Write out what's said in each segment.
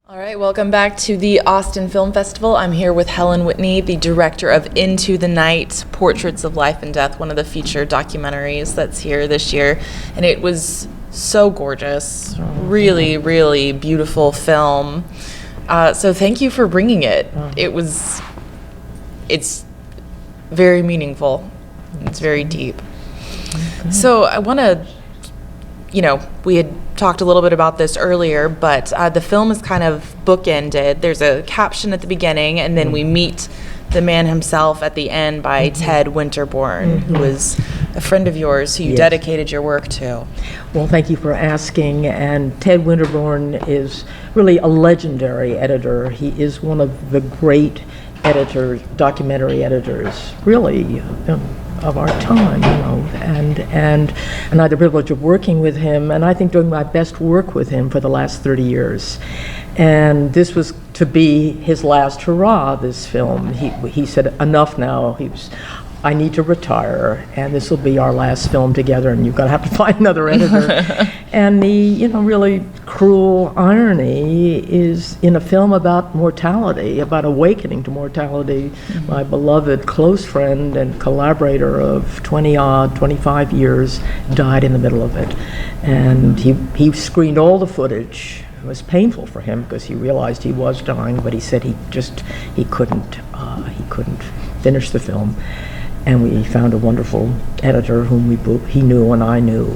All right, welcome back to the Austin Film Festival. I'm here with Helen Whitney, the director of Into the Night, Portraits of Life and Death, one of the feature documentaries that's here this year. And it was so gorgeous, really, really beautiful film. So thank you for bringing it. It's very meaningful. It's very deep. So I want to, we had talked a little bit about this earlier, but the film is kind of bookended. There's a caption at the beginning, and then we meet the man himself at the end by Ted Winterbourne, who is a friend of yours who you dedicated your work to. Well, thank you for asking. And Ted Winterbourne is really a legendary editor. He is one of the great editors, documentary editors, really, of our time, and I had the privilege of working with him, and I think doing my best work with him for the last 30 years. And this was to be his last hurrah, this film. He said, enough now. I need to retire, and this will be our last film together, and you've got to have to find another editor. And the, really cruel irony is in a film about mortality, about awakening to mortality. My beloved close friend and collaborator of 25 years died in the middle of it. And he screened all the footage. It was painful for him because he realized he was dying, but he said he couldn't finish the film. And we found a wonderful editor whom he knew and I knew.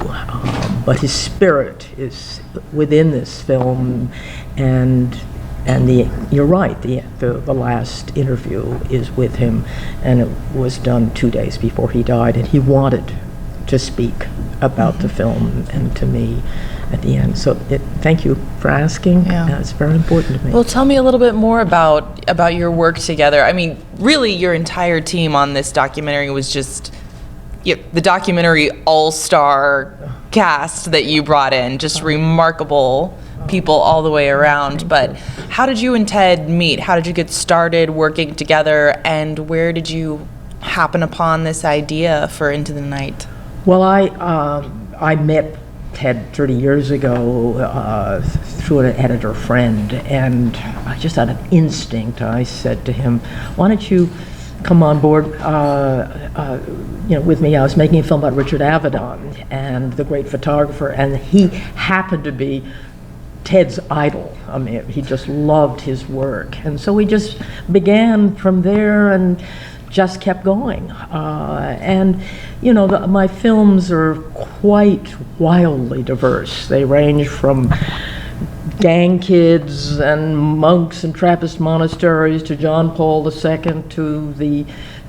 But his spirit is within this film, and you're right, the last interview is with him, and it was done 2 days before he died, and he wanted to speak about the film and to me at the end. So thank you for asking. Yeah. It's very important to me. Well, tell me a little bit more about your work together. I mean, really, your entire team on this documentary was just the documentary all-star cast that you brought in, just remarkable people all the way around. But how did you and Ted meet? How did you get started working together, and where did you happen upon this idea for Into the Night? Well, I met Ted 30 years ago through an editor friend, and I just had an instinct. I said to him, why don't you come on board with me? I was making a film about Richard Avedon and the great photographer, and he happened to be Ted's idol. I mean, he just loved his work, and so we just began from there and just kept going. My films are quite wildly diverse. They range from gang kids and monks and Trappist monasteries to John Paul II to the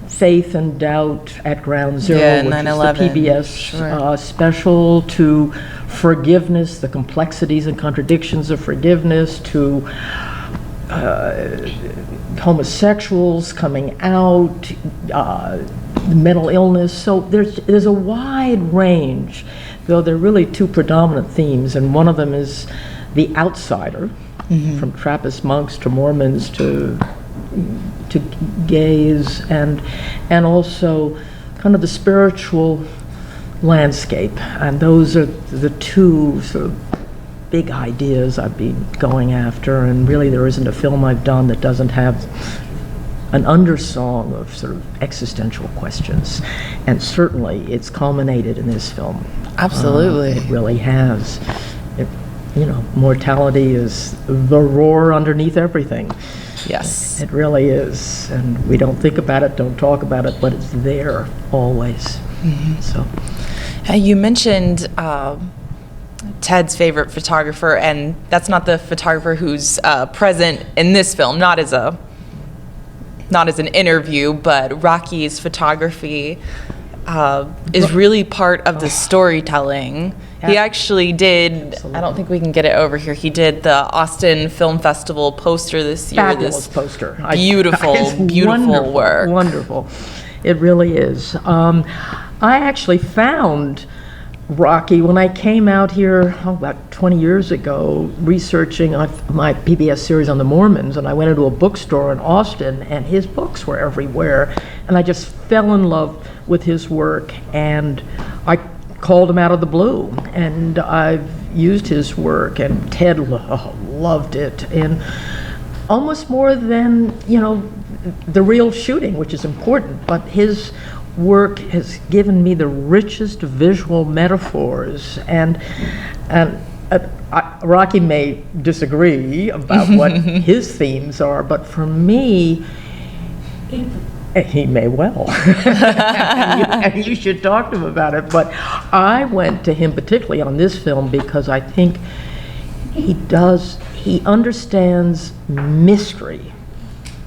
Faith and Doubt at Ground Zero, which 9/11. Is the PBS special, to forgiveness, the complexities and contradictions of forgiveness, to homosexuals coming out, mental illness. So there's a wide range, though there are really two predominant themes, and one of them is the outsider, from Trappist monks to Mormons to gays, and also kind of the spiritual landscape. And those are the two sort of big ideas I've been going after, and really there isn't a film I've done that doesn't have an undersong of sort of existential questions, and certainly it's culminated in this film. Absolutely. It really has. Mortality is the roar underneath everything. Yes. It really is, and we don't think about it, don't talk about it, but it's there always. So. You mentioned Ted's favorite photographer, and that's not the photographer who's present in this film, not as an interview, but Rocky's photography is really part of the storytelling. He actually did, absolutely. I don't think we can get it over here, he did the Austin Film Festival poster this year. Fabulous poster. Beautiful, beautiful wonderful, work. Wonderful. It really is. I actually found Rocky when I came out here about 20 years ago researching my PBS series on the Mormons, and I went into a bookstore in Austin and his books were everywhere, and I just fell in love with his work, and I called him out of the blue, and I've used his work, and Ted loved it, and almost more than, the real shooting, which is important, but his work has given me the richest visual metaphors, and Rocky may disagree about what his themes are, but for me, he may well. and you should talk to him about it. But I went to him particularly on this film because I think he understands mystery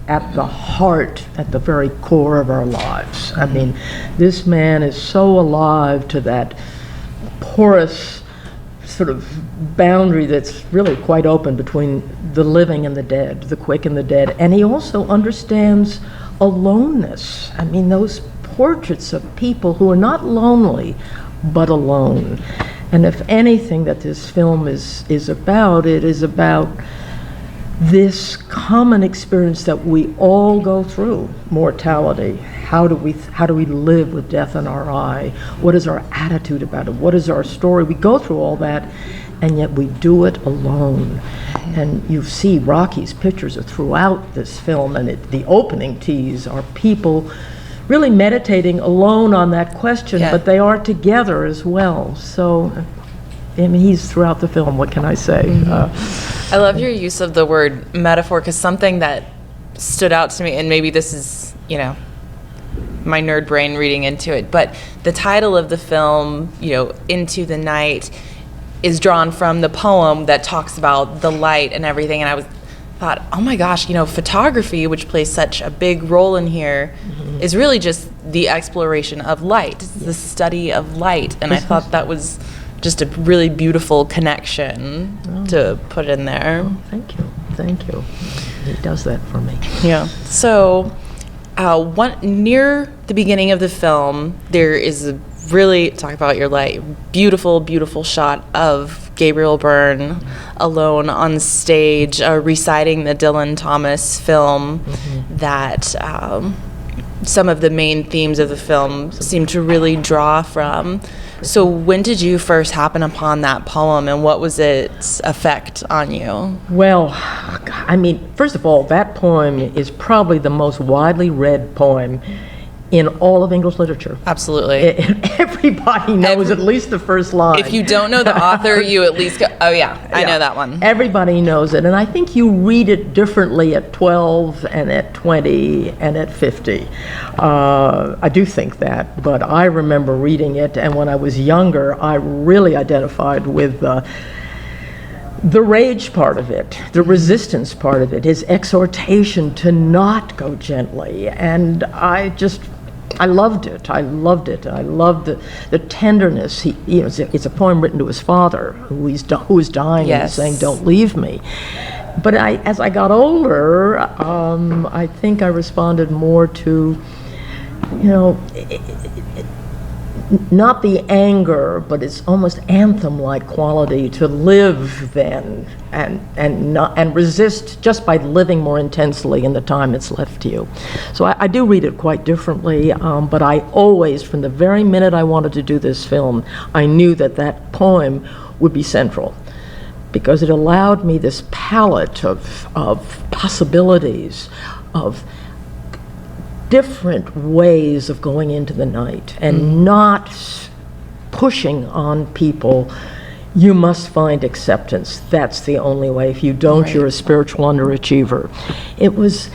at the heart, at the very core of our lives. I mean, this man is so alive to that porous sort of boundary that's really quite open between the living and the dead, the quick and the dead. And he also understands aloneness. I mean, those portraits of people who are not lonely, but alone. And if anything that this film is about, it is about this common experience that we all go through, mortality. How do we live with death in our eye? What is our attitude about it? What is our story? We go through all that, and yet we do it alone. And you see Rocky's pictures are throughout this film, and the opening tease are people really meditating alone on that question, but they are together as well. So, I mean, he's throughout the film, what can I say? I love your use of the word metaphor, because something that stood out to me, and maybe this is, my nerd brain reading into it, but the title of the film, Into the Night, is drawn from the poem that talks about the light and everything. And I thought, oh my gosh, photography, which plays such a big role in here, is really just the exploration of light, the study of light. And I thought that was just a really beautiful connection to put in there. Oh, thank you. He does that for me. Yeah. So, near the beginning of the film, there is a really, talk about your light, beautiful, beautiful shot of Gabriel Byrne alone on stage, reciting the Dylan Thomas film that some of the main themes of the film seem to really draw from. So when did you first happen upon that poem, and what was its effect on you? Well, I mean, first of all, that poem is probably the most widely read poem in all of English literature. Absolutely. Everybody knows at least the first line. If you don't know the author, you at least go, oh yeah, I know that one. Everybody knows it, and I think you read it differently at 12 and at 20 and at 50. I do think that, but I remember reading it, and when I was younger, I really identified with the rage part of it, the resistance part of it, his exhortation to not go gently, and I loved it. I loved the tenderness. It's a poem written to his father, who is dying and saying, "Don't leave me." But as I got older, I think I responded more to, not the anger, but it's almost anthem-like quality to live then and resist just by living more intensely in the time it's left to you. So I do read it quite differently, but I always, from the very minute I wanted to do this film, I knew that poem would be central, because it allowed me this palette of possibilities, of different ways of going into the night, and not pushing on people, you must find acceptance. That's the only way. If you don't, you're a spiritual underachiever. It was,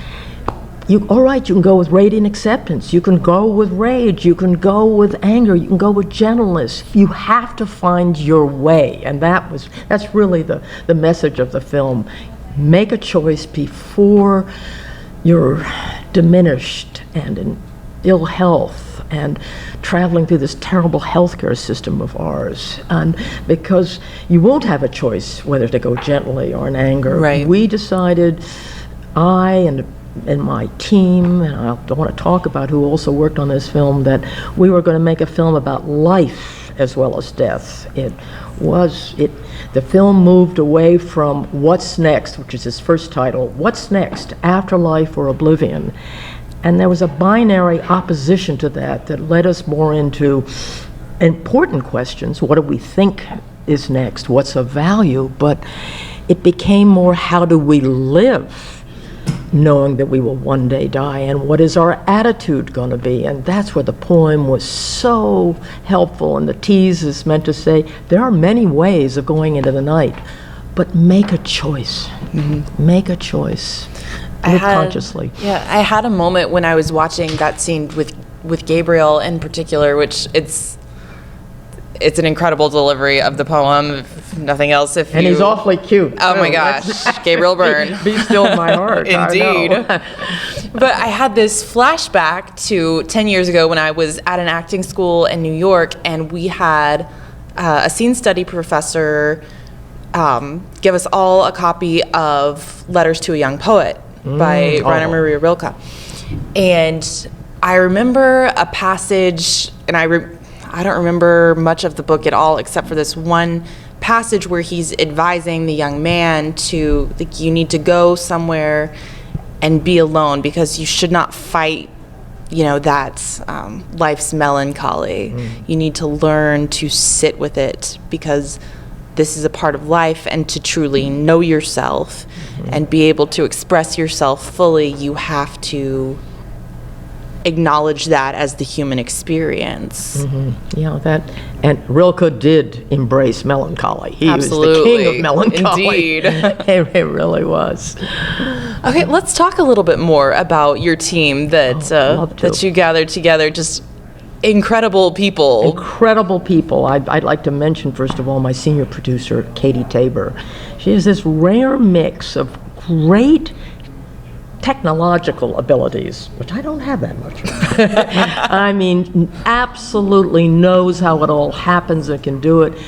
all right, you can go with radiant acceptance. You can go with rage. You can go with anger. You can go with gentleness. You have to find your way. And that's really the message of the film. Make a choice before you're diminished and in ill health and traveling through this terrible healthcare system of ours. And because you won't have a choice whether to go gently or in anger. Right. We decided, I and my team, and I don't want to talk about who also worked on this film, that we were going to make a film about life as well as death. The film moved away from What's Next, which is its first title, What's Next, Afterlife or Oblivion? And there was a binary opposition to that led us more into important questions. What do we think is next, what's of value, but it became more, how do we live knowing that we will one day die, and what is our attitude going to be? And that's where the poem was so helpful, and the tease is meant to say there are many ways of going into the night, but make a choice. Make a choice. Live consciously. Yeah, I had a moment when I was watching that scene with Gabriel in particular, which it's an incredible delivery of the poem, if nothing else. And he's awfully cute. Oh my gosh, Gabriel Byrne. Be still in my heart. Indeed. I know. But I had this flashback to 10 years ago when I was at an acting school in New York, and we had a scene study professor give us all a copy of Letters to a Young Poet by Rainer Maria Rilke. And I remember a passage, and I don't remember much of the book at all except for this one passage where he's advising the young man to, like, you need to go somewhere and be alone because you should not fight, that life's melancholy. You need to learn to sit with it because this is a part of life, and to truly know yourself and be able to express yourself fully, you have to acknowledge that as the human experience. And Rilke did embrace melancholy. He Absolutely. was the king of melancholy. Indeed. It really was. Okay, let's talk a little bit more about your team that you gathered together. Just incredible people. Incredible people. I'd like to mention, first of all, my senior producer, Katie Tabor. She has this rare mix of great technological abilities, which I don't have that much of. I mean, absolutely knows how it all happens and can do it.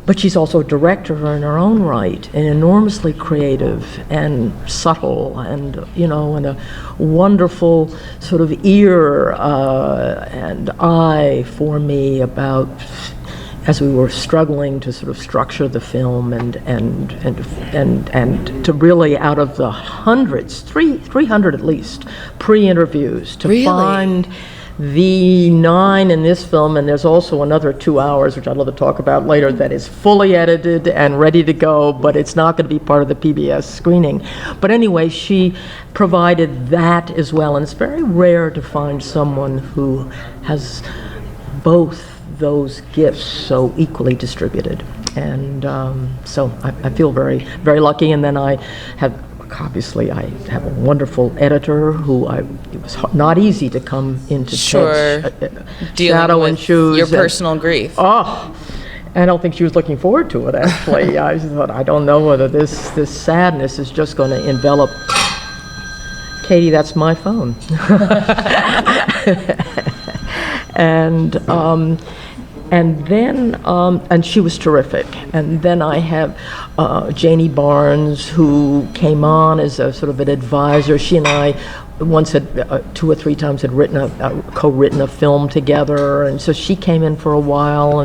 But she's also a director in her own right, and enormously creative and subtle, and and a wonderful sort of ear and eye for me about, as we were struggling to sort of structure the film and to really, out of the hundreds, 300 at least, pre-interviews, to find the 9 in this film, and there's also another 2 hours, which I'd love to talk about later, that is fully edited and ready to go, but it's not going to be part of the PBS screening. But anyway, she provided that as well, and it's very rare to find someone who has both those gifts so equally distributed. And so I feel very, very lucky. And then I have a wonderful editor who it was not easy to come into shadow and shoes. Your personal grief. Oh, I don't think she was looking forward to it, actually. I just thought, I don't know whether this sadness is just going to envelop. Katie, that's my phone. And then, and she was terrific. And then I have Janie Barnes, who came on as a sort of an advisor. She and I once had 2 or 3 times had co-written a film together, and so she came in for a while.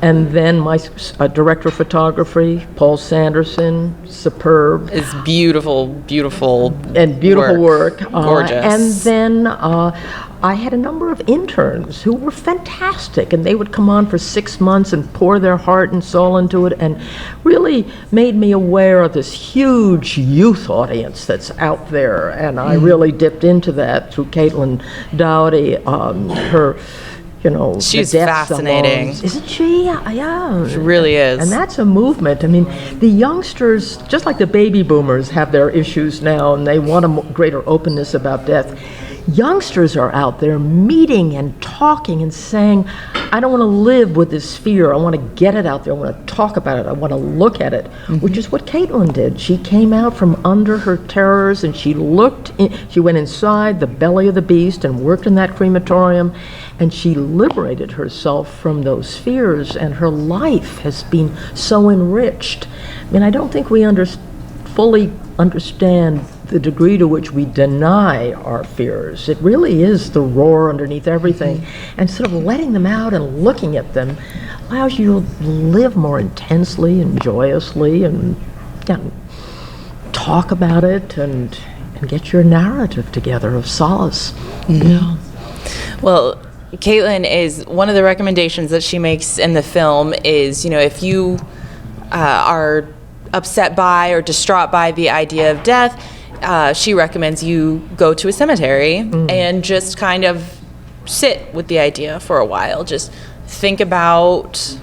And then my director of photography, Paul Sanderson, superb. It's beautiful work. Gorgeous. And then I had a number of interns who were fantastic, and they would come on for 6 months and pour their heart and soul into it, and really made me aware of this huge youth audience that's out there. And I really dipped into that through Caitlin Dowdy, her. She's fascinating. Isn't she? Yeah. She really is. And that's a movement. I mean, the youngsters, just like the baby boomers have their issues now, and they want a greater openness about death. Youngsters are out there meeting and talking and saying, I don't want to live with this fear. I want to get it out there. I want to talk about it. I want to look at it, which is what Caitlin did. She came out from under her terrors, and she went inside the belly of the beast and worked in that crematorium, and she liberated herself from those fears, and her life has been so enriched. I mean, I don't think we fully understand the degree to which we deny our fears. It really is the roar underneath everything. And sort of letting them out and looking at them allows you to live more intensely and joyously and talk about it and get your narrative together of solace. Well, Caitlin is one of the recommendations that she makes in the film is, if you are upset by or distraught by the idea of death, she recommends you go to a cemetery and just kind of sit with the idea for a while. Just think about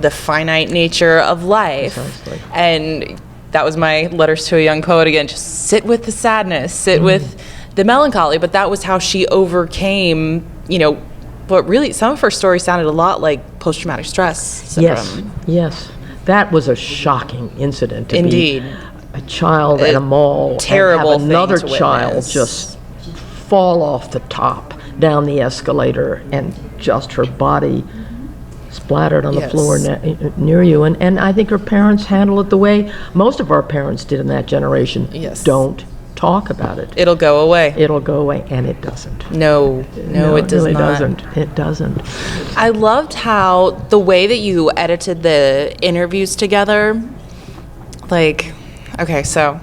the finite nature of life. Precisely. And that was my letters to a young poet again. Just sit with the sadness, sit with the melancholy. But that was how she overcame, but really some of her stories sounded a lot like post-traumatic stress syndrome. Yes. That was a shocking incident to Indeed. be a child at a mall terrible and have another thing to child witness. just fall off the top down the escalator and just her body splattered on the Yes. floor near you. And I think her parents handle it the way most of our parents did in that generation. Yes. Don't talk about it. It'll go away. It'll go away, and it doesn't. No, it does really not. doesn't. It doesn't. I loved how the way that you edited the interviews together, okay, so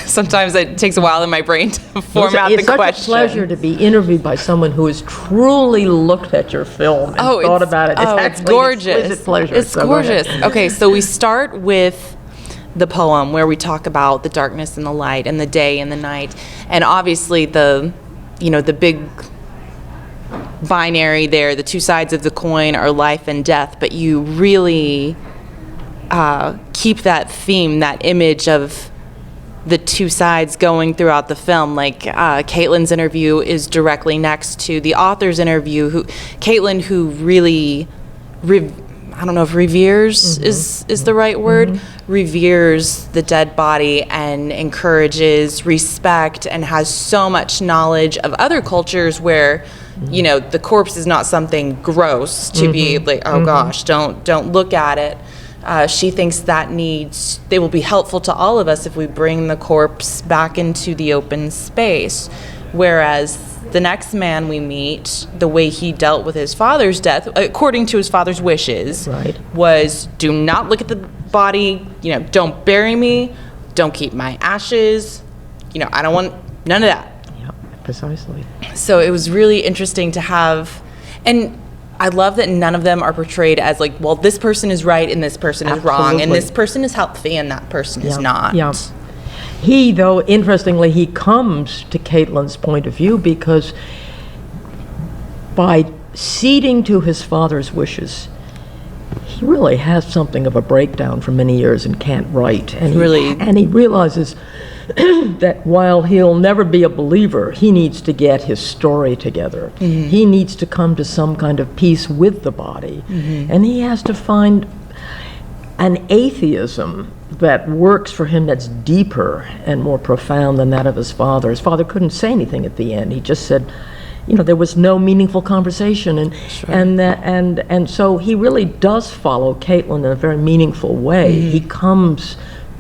sometimes it takes a while in my brain to format the question. It's such a pleasure to be interviewed by someone who has truly looked at your film and thought about it. It's gorgeous. An exquisite pleasure. It's So go ahead. gorgeous. Okay, so we start with the poem where we talk about the darkness and the light and the day and the night, and obviously the big binary there, the two sides of the coin are life and death, but you really keep that theme, that image of the two sides going throughout the film. Caitlin's interview is directly next to the author's interview. Caitlin, who really, I don't know if reveres is the right word, reveres the dead body and encourages respect and has so much knowledge of other cultures where, the corpse is not something gross to be like, oh gosh, don't look at it. She thinks they will be helpful to all of us if we bring the corpse back into the open space. Whereas the next man we meet, the way he dealt with his father's death, according to his father's wishes, Right. was do not look at the body, don't bury me, don't keep my ashes, I don't want none of that. Yeah, precisely. So it was really interesting to have, and I love that none of them are portrayed as this person is right and this person is wrong, and Absolutely. this person is healthy and that person is not. Yeah. He, though, interestingly, he comes to Caitlin's point of view because by ceding to his father's wishes, he really has something of a breakdown for many years and can't write. And he realizes that while he'll never be a believer, he needs to get his story together. He needs to come to some kind of peace with the body. And he has to find an atheism that works for him that's deeper and more profound than that of his father. His father couldn't say anything at the end. He just said, there was no meaningful conversation, and so he really does follow Caitlin in a very meaningful way. He comes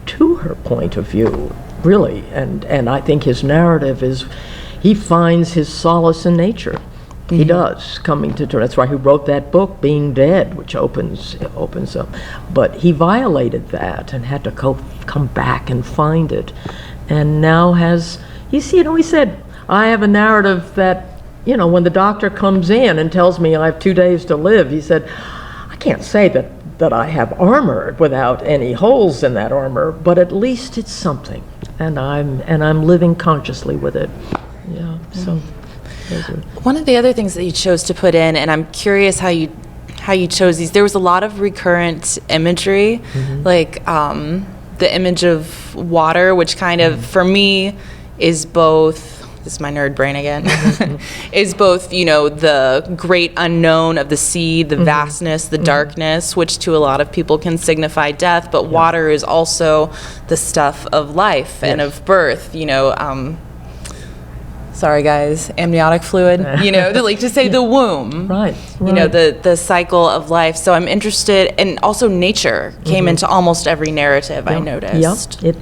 to her point of view, really, and I think his narrative is, he finds his solace in nature. He does, coming to terms. That's why he wrote that book, Being Dead, which opens up. But he violated that and had to come back and find it. And now he said, I have a narrative that, when the doctor comes in and tells me I have 2 days to live, he said, I can't say that I have armor without any holes in that armor, but at least it's something. And I'm living consciously with it. Yeah, so... One of the other things that you chose to put in, and I'm curious how you chose these, there was a lot of recurrent imagery, the image of water, which kind of, for me, is both, this is my nerd brain again, is both, the great unknown of the sea, the vastness, the darkness, which to a lot of people can signify death, but water is also the stuff of life and of birth, sorry guys, amniotic fluid, to say the womb. Right. The cycle of life. So I'm interested, and also nature came into almost every narrative, I noticed. Yep,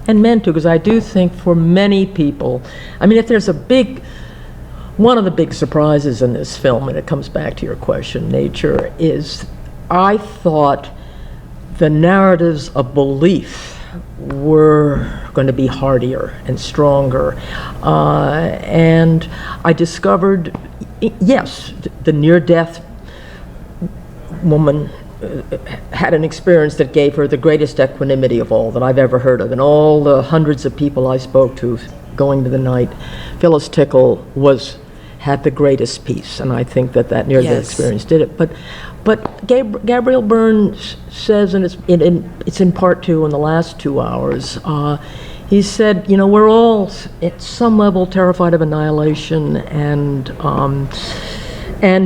and meant to, because I do think for many people, if there's one of the big surprises in this film, and it comes back to your question, nature, is I thought the narratives of belief were going to be hardier and stronger. And I discovered yes, the near-death woman had an experience that gave her the greatest equanimity of all that I've ever heard of. And all the hundreds of people I spoke to going to the night, Phyllis Tickle had the greatest peace, and I think that near-death experience did it. But Gabriel Byrne says, and it's in part 2 in the last 2 hours, he said, we're all at some level terrified of annihilation and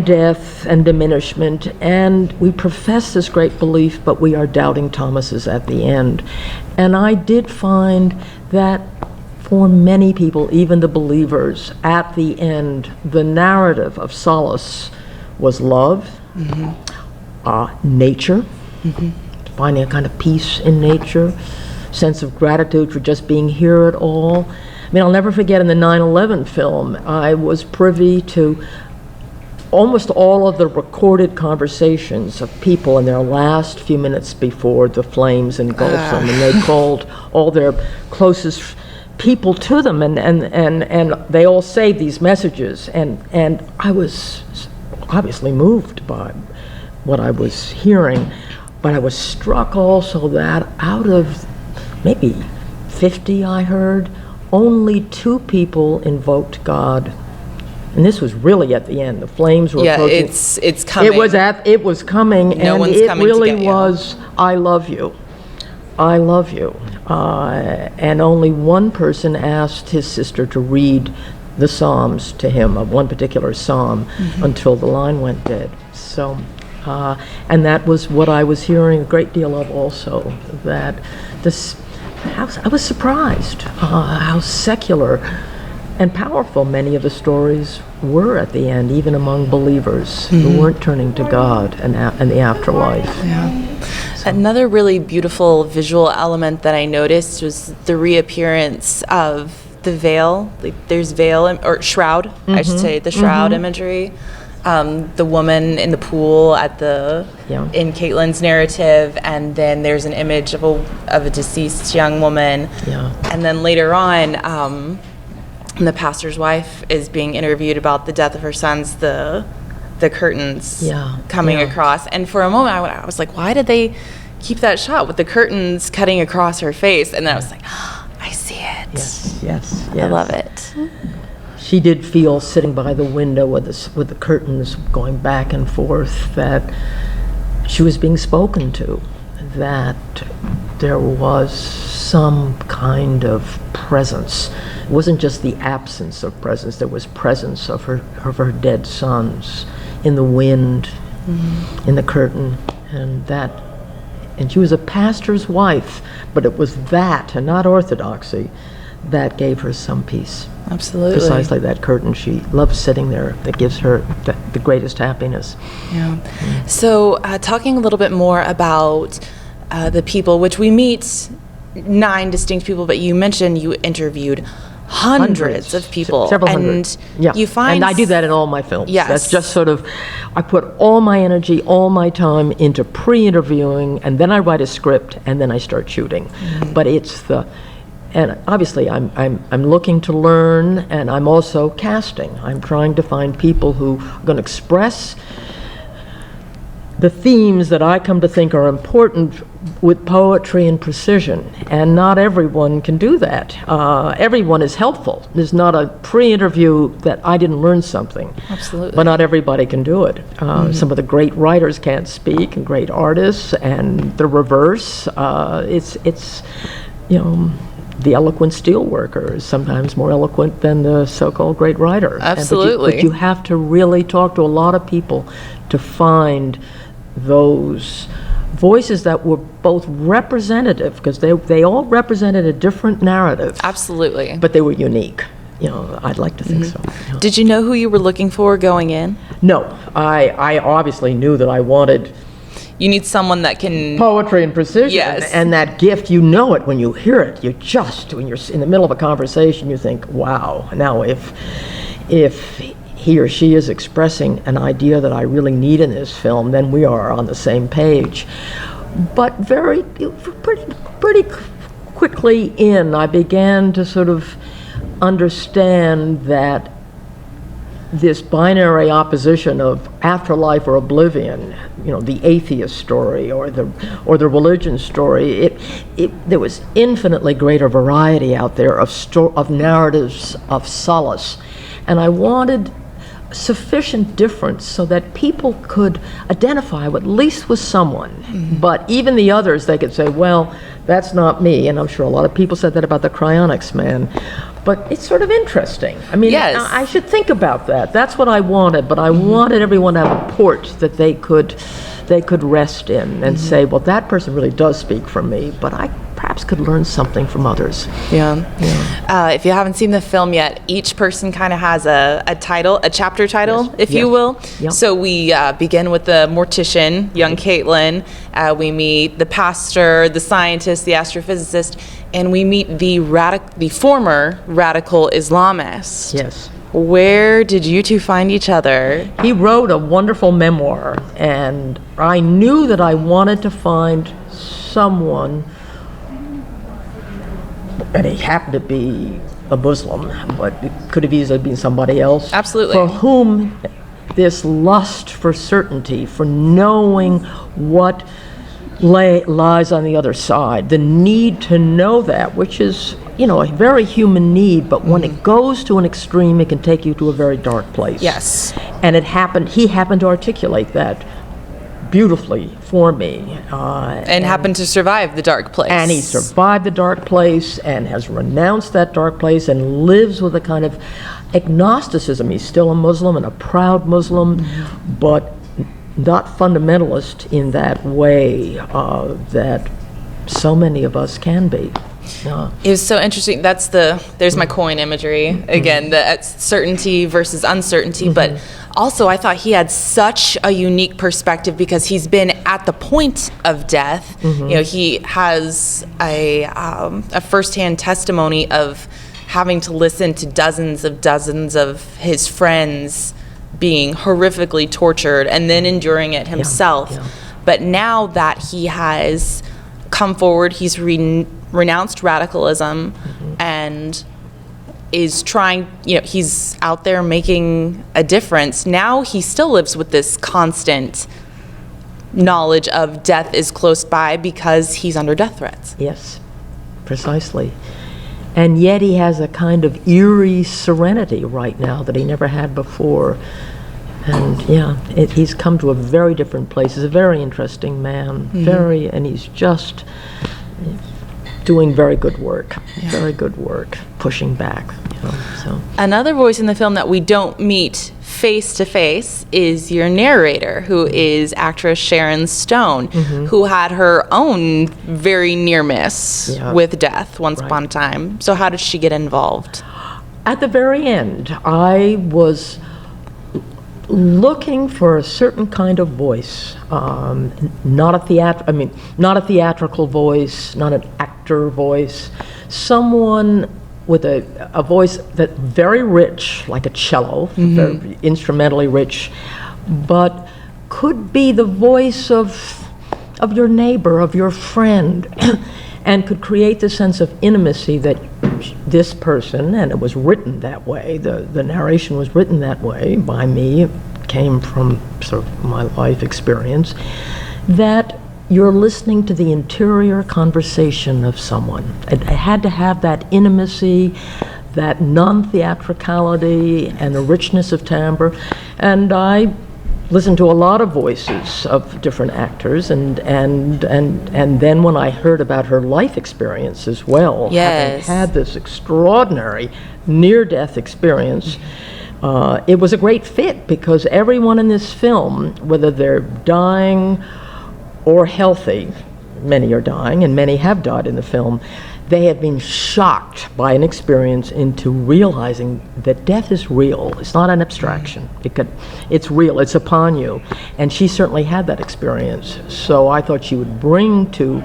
death and diminishment, and we profess this great belief, but we are doubting Thomases at the end. And I did find that for many people, even the believers, at the end, the narrative of solace was love, nature, finding a kind of peace in nature, sense of gratitude for just being here at all. I mean, I'll never forget in the 9/11 film, I was privy to almost all of the recorded conversations of people in their last few minutes before the flames engulfed them, and they called all their closest people to them, and they all saved these messages, and I was obviously moved by what I was hearing, but I was struck also that out of maybe 50 I heard, only 2 people invoked God. And this was really at the end. The flames were approaching. It's coming. It was coming, no and one's it coming really to get was, I love you. I love you. And only one person asked his sister to read the Psalms to him, of one particular Psalm, until the line went dead. So, and that was what I was hearing a great deal of also, that I was surprised how secular and powerful many of the stories were at the end, even among believers who weren't turning to God and the afterlife. Yeah. So. Another really beautiful visual element that I noticed was the reappearance of the veil. Like, there's veil or shroud, I should say, the shroud imagery. The woman in the pool in Caitlin's narrative, and then there's an image of a deceased young woman. Yeah. And then later on, the pastor's wife is being interviewed about the death of her sons, the curtains coming across. And for a moment, I was like, why did they keep that shot with the curtains cutting across her face? And then I was like, oh, I see it. Yes. I love it. She did feel, sitting by the window with the curtains going back and forth, that she was being spoken to, that there was some kind of presence. It wasn't just the absence of presence, there was presence of her dead sons in the wind, in the curtain, and she was a pastor's wife, but it was that, and not orthodoxy, that gave her some peace. Absolutely. Precisely that curtain. She loves sitting there. That gives her the greatest happiness. Yeah. So talking a little bit more about the people, which we meet 9 distinct people, but you mentioned you interviewed hundreds of people. Several hundred. And you find... And I do that in all my films. Yes. That's just sort of, I put all my energy, all my time into pre-interviewing, and then I write a script, and then I start shooting. But it's and obviously I'm looking to learn, and I'm also casting. I'm trying to find people who are going to express the themes that I come to think are important with poetry and precision, and not everyone can do that. Everyone is helpful. There's not a pre-interview that I didn't learn something. Absolutely. But not everybody can do it. Some of the great writers can't speak, and great artists, and the reverse. It's the eloquent steel worker is sometimes more eloquent than the so-called great writer. Absolutely. But you have to really talk to a lot of people to find those voices that were both representative, because they all represented a different narrative. Absolutely. But they were unique. I'd like to think so. Yeah. Did you know who you were looking for going in? No, I obviously knew that I wanted... You need someone that can... Poetry and precision. Yes. And that gift, you know it when you hear it. When you're in the middle of a conversation, you think, wow. Now, if he or she is expressing an idea that I really need in this film, then we are on the same page. But pretty quickly I began to sort of understand that this binary opposition of afterlife or oblivion, the atheist story or the religion story, there was infinitely greater variety out there of narratives of solace, and I wanted sufficient difference so that people could identify at least with someone, but even the others, they could say, well, that's not me, and I'm sure a lot of people said that about the Cryonics Man. But it's sort of interesting. I mean, yes. I should think about that. That's what I wanted, but I wanted everyone to have a port that they could rest in and say, well, that person really does speak for me, but I perhaps could learn something from others. Yeah. If you haven't seen the film yet, each person kind of has a title, a chapter title, Yes. if you will. Yep. So we begin with the mortician, young Caitlin. We meet the pastor, the scientist, the astrophysicist, and we meet the former radical Islamist. Yes. Where did you two find each other? He wrote a wonderful memoir, and I knew that I wanted to find someone, and he happened to be a Muslim, but it could have easily been somebody else. Absolutely. For whom this lust for certainty, for knowing what lies on the other side, the need to know that, which is, a very human need, but when it goes to an extreme, it can take you to a very dark place. Yes. And he happened to articulate that beautifully for me. And happened to survive the dark place. And he survived the dark place and has renounced that dark place and lives with a kind of agnosticism. He's still a Muslim and a proud Muslim, but not fundamentalist in that way that so many of us can be. It was so interesting. There's my coin imagery again, the certainty versus uncertainty. But also, I thought he had such a unique perspective because he's been at the point of death. He has a firsthand testimony of having to listen to dozens of his friends being horrifically tortured and then enduring it himself. Yeah. But now that he has come forward, he's renounced radicalism and is trying, he's out there making a difference. Now he still lives with this constant knowledge of death is close by because he's under death threats. Yes, precisely. And yet he has a kind of eerie serenity right now that he never had before. And he's come to a very different place. He's a very interesting man, and he's just doing very good work, pushing back. So. Another voice in the film that we don't meet face to face is your narrator, who is actress Sharon Stone, who had her own very near miss with death once upon a time. So how did she get involved? At the very end, I was looking for a certain kind of voice, not a theatrical voice, not an actor voice, someone with a voice that very rich, like a cello, very instrumentally rich, but could be the voice of your neighbor, of your friend, and could create the sense of intimacy that this person, and it was written that way, the narration was written that way by me, it came from sort of my life experience, that you're listening to the interior conversation of someone. It had to have that intimacy, that non-theatricality, and the richness of timbre. And I listened to a lot of voices of different actors, and then when I heard about her life experience as well, having had this extraordinary near-death experience, it was a great fit because everyone in this film, whether they're dying or healthy, many are dying and many have died in the film, they have been shocked by an experience into realizing that death is real. It's not an abstraction. It's real. It's upon you. And she certainly had that experience. So I thought she would bring to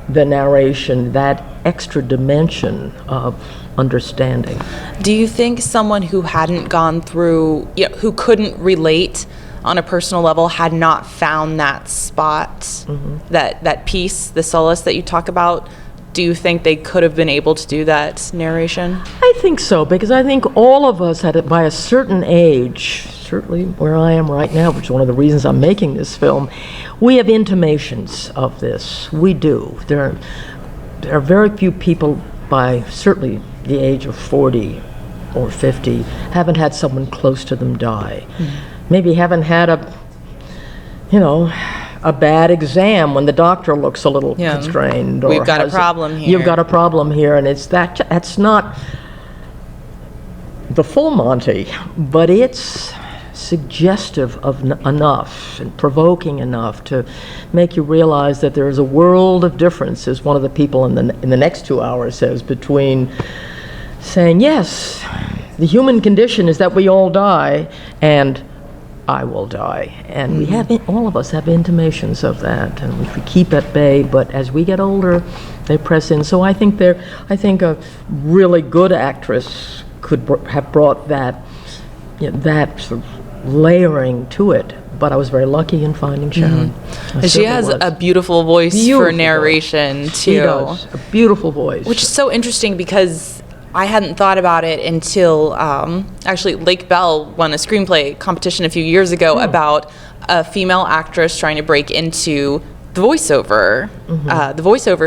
the narration that extra dimension of understanding. Do you think someone who hadn't gone through, who couldn't relate on a personal level, had not found that spot, that peace, the solace that you talk about, do you think they could have been able to do that narration? I think so, because I think all of us had it by a certain age, certainly where I am right now, which is one of the reasons I'm making this film, we have intimations of this. We do. There are very few people by certainly the age of 40 or 50 haven't had someone close to them die. Maybe haven't had a bad exam when the doctor looks a little constrained. Or we've got a problem here. You've got a problem here, and that's not the full Monty, but it's suggestive of enough and provoking enough to make you realize that there is a world of difference, as one of the people in the next 2 hours says, between saying, yes, the human condition is that we all die, and I will die. And we have, all of us have intimations of that, and which we keep at bay, but as we get older, they press in. So I think a really good actress could have brought that, that sort of layering to it. But I was very lucky in finding Sharon. She has a beautiful voice for narration, too. She does, a beautiful voice. Which is so interesting because I hadn't thought about it until, actually, Lake Bell won a screenplay competition a few years ago about a female actress trying to break into the voiceover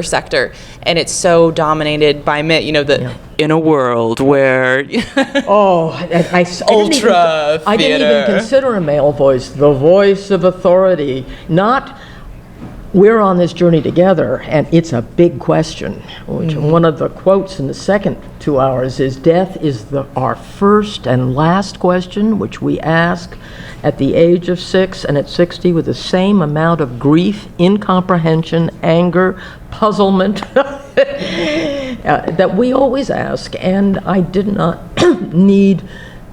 sector, and it's so dominated by men. In a world where I ultra didn't even consider a male voice, the voice of authority, not. We're on this journey together, and it's a big question. Which one of the quotes in the second 2 hours is, death is our first and last question, which we ask at the age of 6 and at 60 with the same amount of grief, incomprehension, anger, puzzlement that we always ask. And I did not need,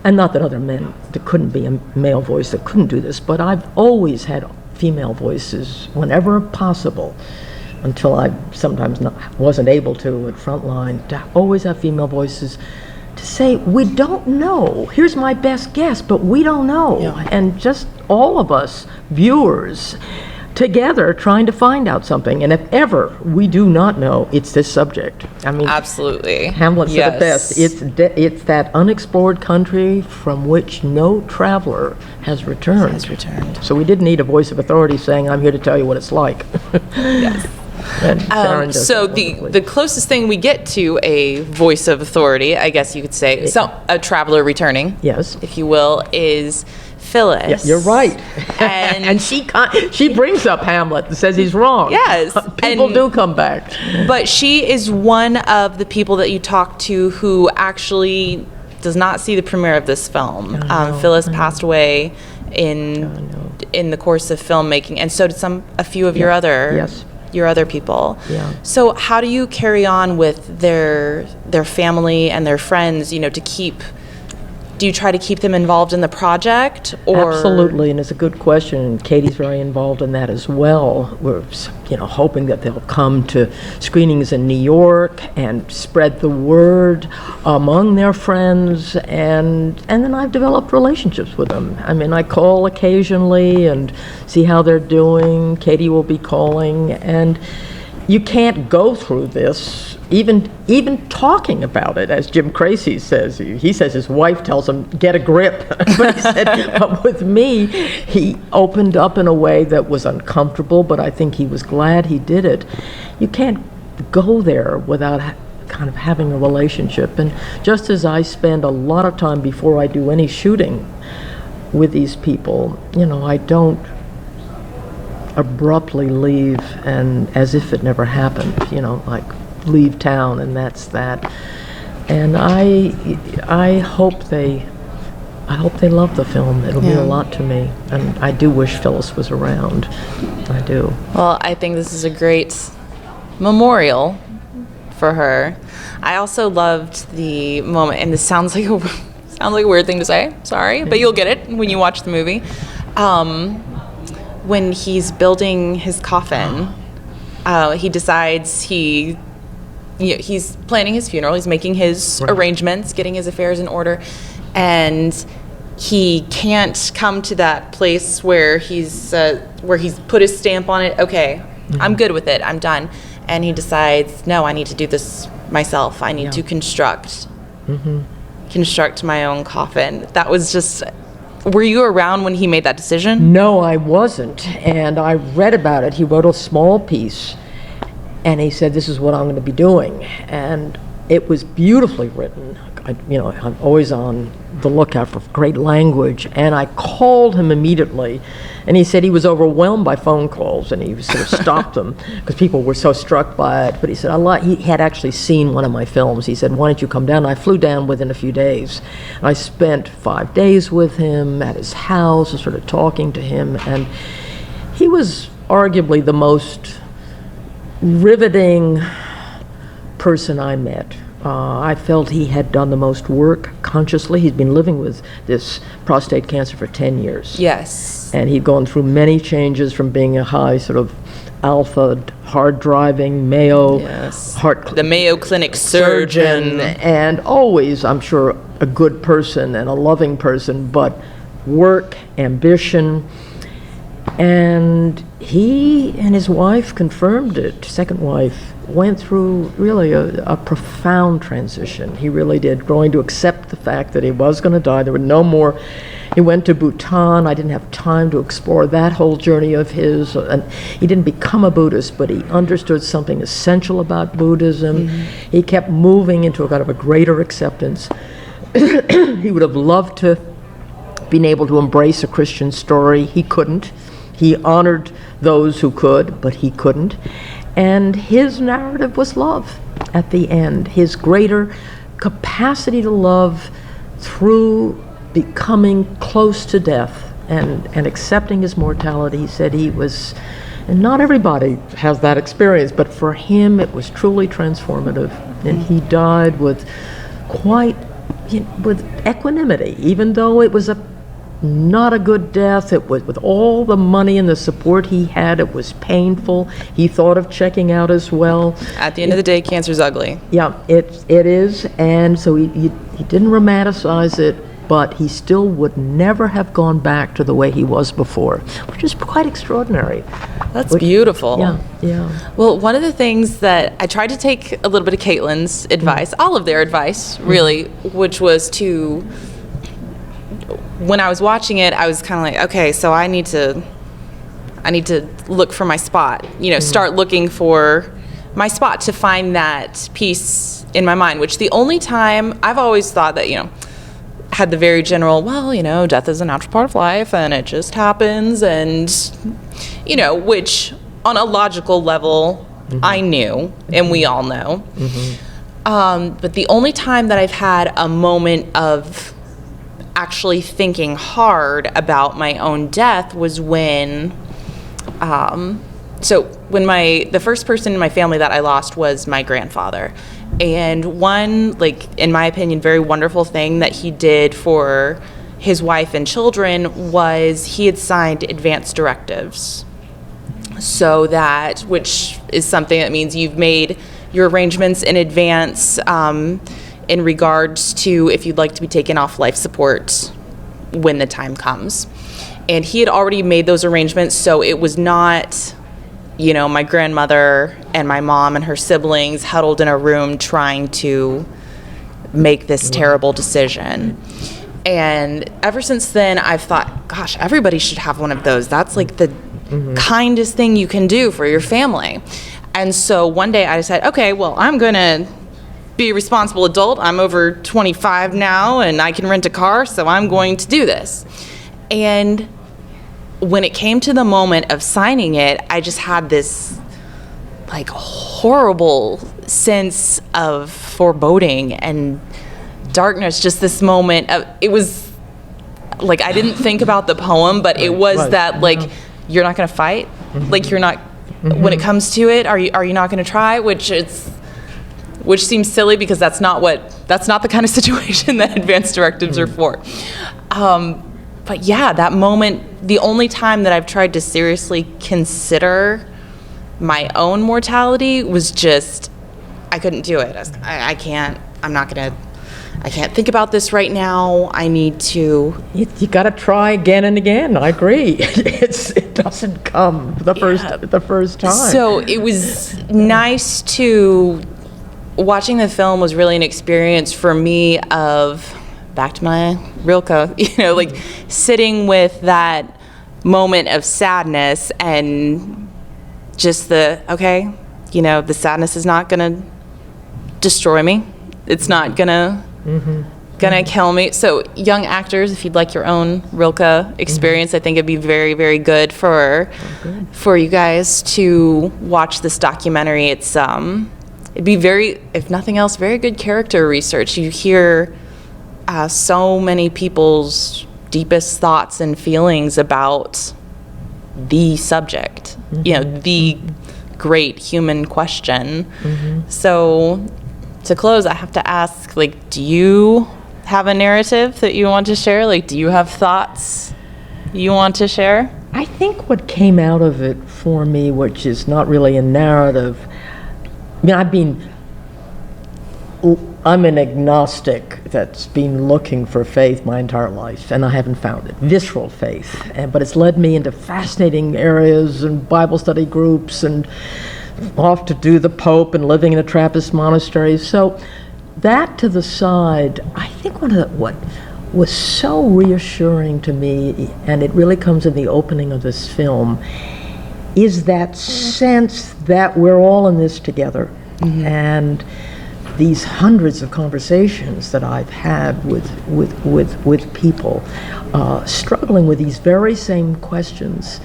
and not that other men, there couldn't be a male voice that couldn't do this, but I've always had female voices whenever possible, until I sometimes wasn't able to at Frontline, to always have female voices to say, we don't know. Here's my best guess, but we don't know. And just all of us, viewers, together trying to find out something. And if ever we do not know, it's this subject. I mean, absolutely. Hamlet said it best. It's that unexplored country from which no traveler has returned. So we did need a voice of authority saying, I'm here to tell you what it's like. Yes. So the closest thing we get to a voice of authority, I guess you could say, a traveler returning, if you will, is Phyllis. Yeah, you're right. And she brings up Hamlet and says he's wrong. Yes. People do come back. But she is one of the people that you talk to who actually does not see the premiere of this film. Phyllis passed away in the course of filmmaking, and so did a few of your other people. So how do you carry on with their family and their friends, do you try to keep them involved in the project? Or? Absolutely, and it's a good question, and Katie's very involved in that as well. We're hoping that they'll come to screenings in New York and spread the word among their friends, and then I've developed relationships with them. I mean, I call occasionally and see how they're doing. Katie will be calling, and you can't go through this even talking about it, as Jim Cracy says. He says his wife tells him, get a grip. But he said, with me, he opened up in a way that was uncomfortable, but I think he was glad he did it. You can't go there without kind of having a relationship. And just as I spend a lot of time before I do any shooting with these people, I don't abruptly leave and as if it never happened, like leave town and that's that. And I hope they love the film. It'll mean a lot to me, and I do wish Phyllis was around. I do. Well, I think this is a great memorial for her. I also loved the moment, and this sounds like a weird thing to say, sorry, but you'll get it when you watch the movie. When he's building his coffin, he decides he's planning his funeral, he's making his arrangements, getting his affairs in order, and he can't come to that place where he's put his stamp on it. Okay, I'm good with it, I'm done. and he decides, no, I need to do this myself. I need to construct my own coffin. That was just, were you around when he made that decision? No, I wasn't. And I read about it. He wrote a small piece, and he said, this is what I'm going to be doing. And it was beautifully written. I'm always on the lookout for great language. And I called him immediately, and he said he was overwhelmed by phone calls, and he sort of stopped them because people were so struck by it. But he said, he had actually seen one of my films. He said, why don't you come down? And I flew down within a few days. And I spent 5 days with him at his house, sort of talking to him. And he was arguably the most riveting person I met. I felt he had done the most work consciously. He'd been living with this prostate cancer for 10 years. Yes. And he'd gone through many changes from being a high sort of alpha, hard driving Mayo, the Mayo Clinic surgeon. And always, I'm sure, a good person and a loving person, but work, ambition. And he and his wife confirmed it, second wife, went through really a profound transition. He really did, growing to accept the fact that he was going to die. There were no more. He went to Bhutan. I didn't have time to explore that whole journey of his. And he didn't become a Buddhist, but he understood something essential about Buddhism. He kept moving into a kind of a greater acceptance. He would have loved to been able to embrace a Christian story. He couldn't. He honored those who could, but he couldn't. And his narrative was love at the end. His greater capacity to love through becoming close to death and accepting his mortality. He said he was, and not everybody has that experience, but for him it was truly transformative. And he died with with equanimity, even though it was not a good death. It was, with all the money and the support he had, it was painful. He thought of checking out as well. At the end of the day, cancer's ugly. Yeah, it is, and so he didn't romanticize it, but he still would never have gone back to the way he was before, which is quite extraordinary. That's beautiful. Yeah. Well, one of the things that I tried to take a little bit of Caitlin's advice, all of their advice, really, which was to, when I was watching it, I was kind of like, okay, so I need to look for my spot, start looking for my spot to find that peace in my mind, which the only time I've always thought that, had the very general, well, death is a natural part of life and it just happens, and, which on a logical level, I knew, and we all know. But the only time that I've had a moment of actually thinking hard about my own death was when, the first person in my family that I lost was my grandfather. And one, in my opinion, very wonderful thing that he did for his wife and children was he had signed advance directives. So that, which is something that means you've made your arrangements in advance, in regards to if you'd like to be taken off life support when the time comes. And he had already made those arrangements, so it was not, my grandmother and my mom and her siblings huddled in a room trying to make this terrible decision. And ever since then, I've thought, gosh, everybody should have one of those. That's the kindest thing you can do for your family. And so one day I decided, okay, well, I'm going to be a responsible adult. I'm over 25 now and I can rent a car, so I'm going to do this. And when it came to the moment of signing it, I just had this horrible sense of foreboding and darkness, just this moment of, it was I didn't think about the poem, but it was you're not going to fight, you're not, when it comes to it, are you not going to try, which seems silly because that's not the kind of situation that advance directives are for. But yeah, that moment, the only time that I've tried to seriously consider my own mortality was just, I couldn't do it. I can't, I'm not going to, I can't think about this right now. I need to. You got to try again and again. I agree. It doesn't come the first time. So it was nice to, watching the film was really an experience for me of, back to my Rilke, like sitting with that moment of sadness and just the sadness is not gonna destroy me. It's not gonna kill me. So young actors, if you'd like your own Rilke experience, I think it'd be very, very good for you guys to watch this documentary. It's it'd be very, if nothing else, very good character research. You hear so many people's deepest thoughts and feelings about the subject, the great human question. So to close, I have to ask, do you have a narrative that you want to share? Do you have thoughts you want to share? I think what came out of it for me, which is not really a narrative, I'm an agnostic that's been looking for faith my entire life, and I haven't found it. Visceral faith. But it's led me into fascinating areas and Bible study groups and off to do the Pope and living in a Trappist monastery. So that to the side, I think what was so reassuring to me, and it really comes in the opening of this film, is that sense that we're all in this together. And these hundreds of conversations that I've had with people struggling with these very same questions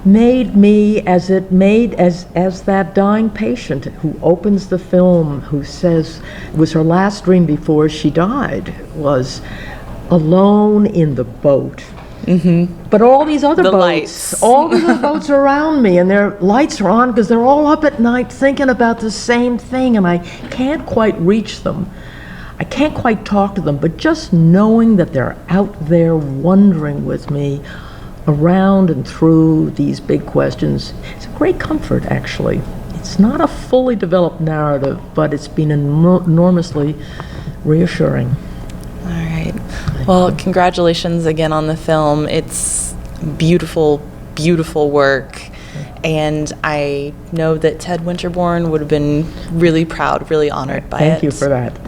made me as that dying patient who opens the film, who says it was her last dream before she died, was alone in the boat. But all these other boats, all these other boats are around me, and their lights are on because they're all up at night thinking about the same thing, and I can't quite reach them. I can't quite talk to them, but just knowing that they're out there wondering with me around and through these big questions, it's a great comfort, actually. It's not a fully developed narrative, but it's been enormously reassuring. All right. Well, congratulations again on the film. It's beautiful, beautiful work. And I know that Ted Winterbourne would have been really proud, really honored by it. Thank you for that.